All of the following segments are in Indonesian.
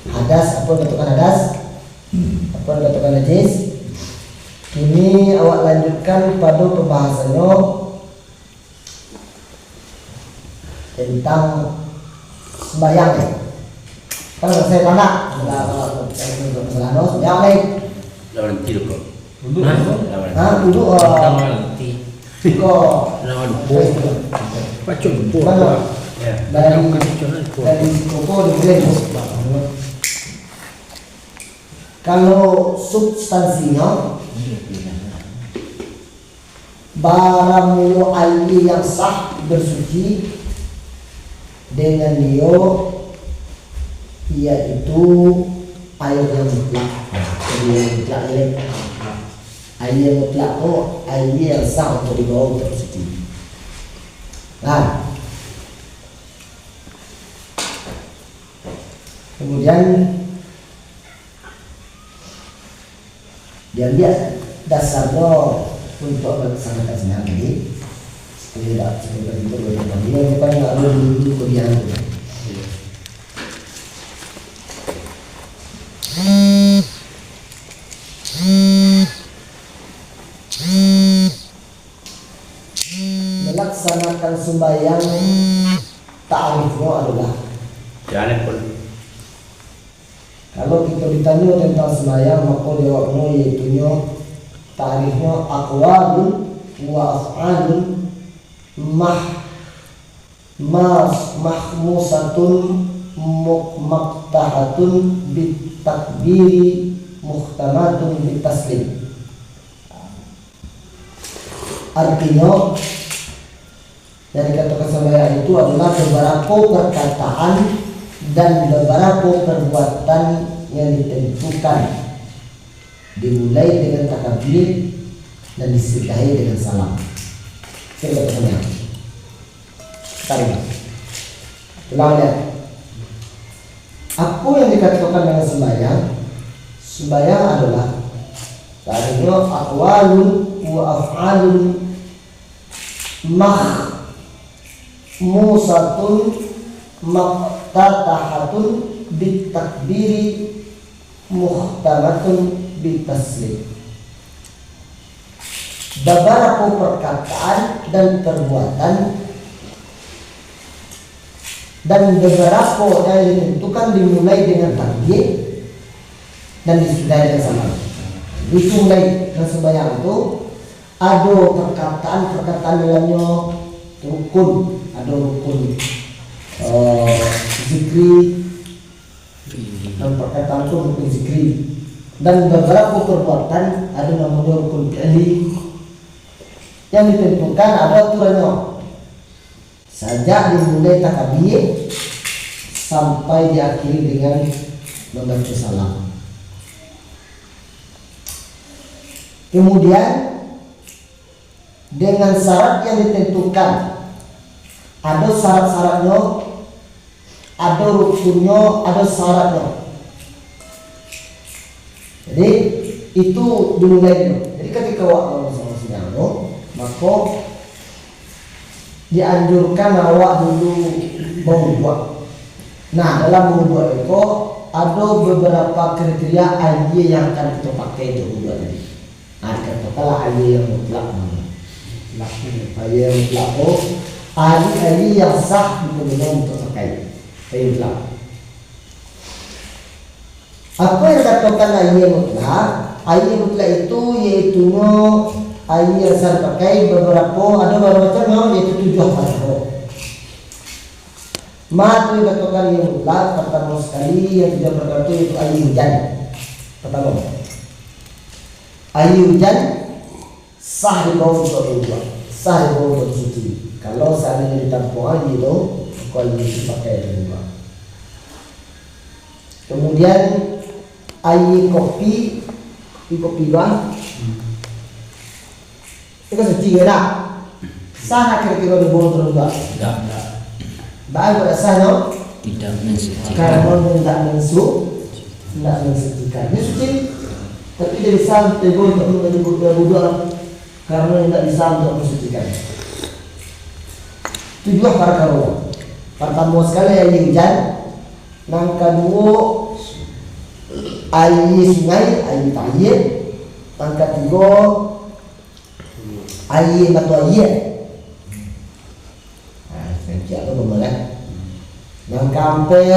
hadas, apa dikatakan hadas, apa dikatakan najis. Kini awak lanjutkan pada pembahasannya tentang sembahyang ya. Kan saya tanya sembahyang lain. Lawan tidur kok. Duduk. Duduk. Kok Lawan pun. Pacun pun. Dari koko dibeli. Kalau substansinya barang mulu air yang sah bersuci dengan dia yaitu air yang mutlak. Air yang mutlak itu air yang sah untuk dibawa untuk bersuci. Nah, kemudian dia lihat dasarnya untuk melaksanakan sembahyang tadi. Tidak seperti itu bagaimana dia bukan nggak ada dulu kuliah itu. Melaksanakan sembahyang ta'arifnya adalah Jangan pun. kalau kita ditanya tentang sembahyang maka jawabnya yaitunya ta'arifnya aqwalun wa af'alun mahmusatun mukmaktahatun bitakbiri muhtamatun bitaslim. Artinya dari kata sembahyang itu adalah beberapa perkataan dan beberapa perbuatan yang ditentukan, dimulai dengan takbir dan disudahi dengan salam. Kita bertanya, tarik, ulang lihat. Apa yang dikatakan dengan sembahyang? Sembahyang adalah tadinya aqwalun wa af'alun mahmusatun maftatahatun bitakbiri muhtamatun bitaslim. Beberapa perkataan dan perbuatan dan beberapa yang ditentukan dimulai dengan takbir dan disudahi dengan salam. Itu mulai dan sembahyang itu ada perkataan dalamnya rukun, ada rukun zikri dan perkataan itu rukun zikri, dan beberapa perbuatan ada namanya rukun fi'li yang ditentukan ada aturannya. Sejak dimulai takbir sampai diakhiri dengan membaca salam. Kemudian dengan syarat yang ditentukan, ada syarat-syaratnya, ada rukunnya, ada syaratnya. Jadi itu dimulai dulu. Jadi ketika awak sama sedang, maka dianjurkan awak dulu berwudu. Nah, dalam berwudu itu ada beberapa kriteria air yang akan kita pakai untuk berwudu tadi. Nah, katakanlah air yang mutlak. Air yang mutlak itu air yang sah digunakan untuk pakai. Air mutlak. Apa yang dikatakan air mutlak? Air mutlak itu yaitunya air yang sah dipakai beberapa, ada beberapa macam, yaitu 7 macam. Maka dikatakan air mutlak pertama sekali yang tidak perkara itu air hujan. Pertama, air hujan sah dibawa untuk berwudu, sah dibawa untuk suci. Kalau seandainya ditampung air itu, kalau dipakai berwudu. Kemudian air kopi bang, itu suci ke tak? Sah nak kira-kira dibawa untuk berwudu? Tidak. Baik pada sah no? Tidak mensucikan. Karena tidak mensucikan. Ini suci, tapi dia bisa dibawa untuk berwudu karena tidak bisa untuk mensucikan. Itu juga para karuan. Pertama sekali air hujan Nang kedua air sungai, air tair. Nang ketiga air batu air. Nanti apa pemalan? Nang keempat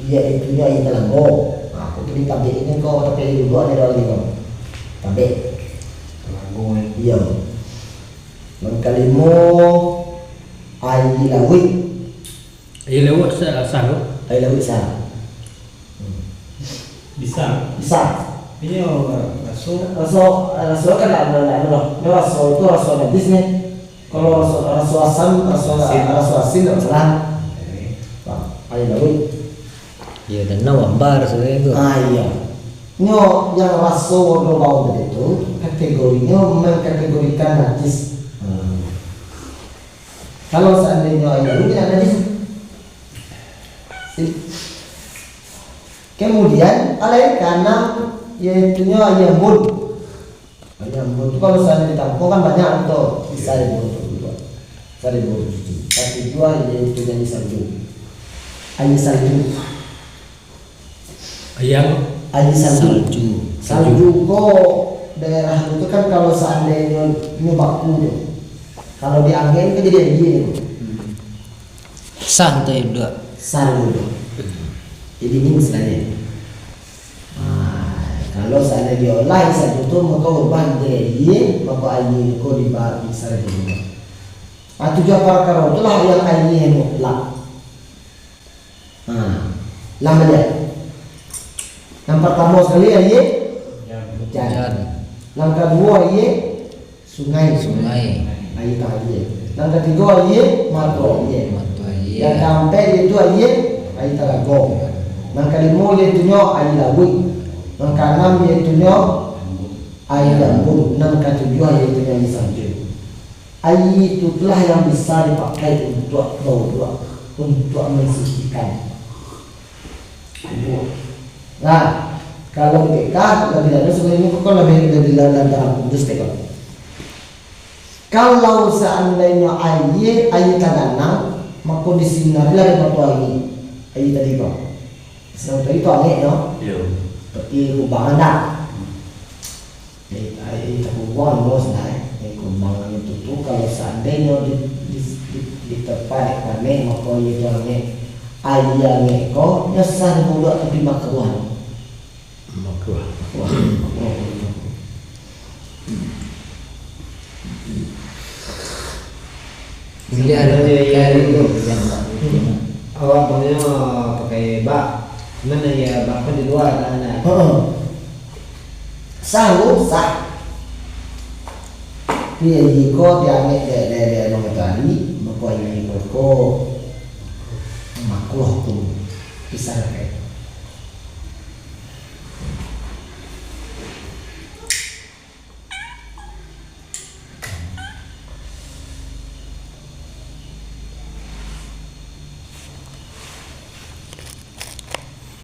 yaitu air Telanggo. Nah, aku pilih tabik ini kau tapi dulu ada lagi kau. Tabik. Telanggo iya. Nang kelima air Lawi. Air lewat sah. Air Lawi sah. Bisa. Ini Raso kan ada loh. Raso itu raso medis nih. Kalau raso asam, raso asin, raso selang. Air Lawi. Ya dan nawambar saya itu. Iya. Nyo yang raso warna bau itu kategorinya mengkategorikan najis. Kalau seandainya air Lawi tidak najis. Kemudian alain kanan yaitunya ayam bun. Ayam bun itu kalau saya ditampung kan banyak untuk bisa dibuat cuci. Tapi dua yaitu yang salju. Ayam salju. Ayam salju kok daerah itu kan kalau seandainya nyobaku tuh. Kalau di angin kan jadi begini. Sah tuh dua. Salju. Jadi ini misalnya. Kalau seandainya diolah salju itu maka ubah jadi maka air kau dibagi salju. Tujuh perkara itulah yang air mutlak. Lama dia. Yang pertama sekali air hujan. Yang kedua air sungai. Air tair. Yang ketiga air mata air. Yang keempat itu air Telanggo. Yang kelima yaitunya air Lawi. Yang keenam yaitunya air Lampung. Yang ketujuh yaitunya air salju. Air itulah yang bisa dipakai untuk berwudu, untuk mensucikan. Nah, kalau mereka lebih lanjut sebenarnya kok lebih dalam kudus tekok. Kalau seandainya air tagana, maka disinarilah dengan batu air tadi kok. Sedang tadi itu angin no. Iya. Seperti kubangan dah. Air kubangan bos dah. Kubangan itu tuh kalau seandainya di tempat kami maka itu angin. Ayah ngeko nyesal muda tapi makruhan. Boleh ada kayak itu yang awak punya pakai bak. Mana ya baknya di luar anak. Sah. Dia jiko dia ambil dari nomor tadi, maka ini kok makruh tuh bisa kayak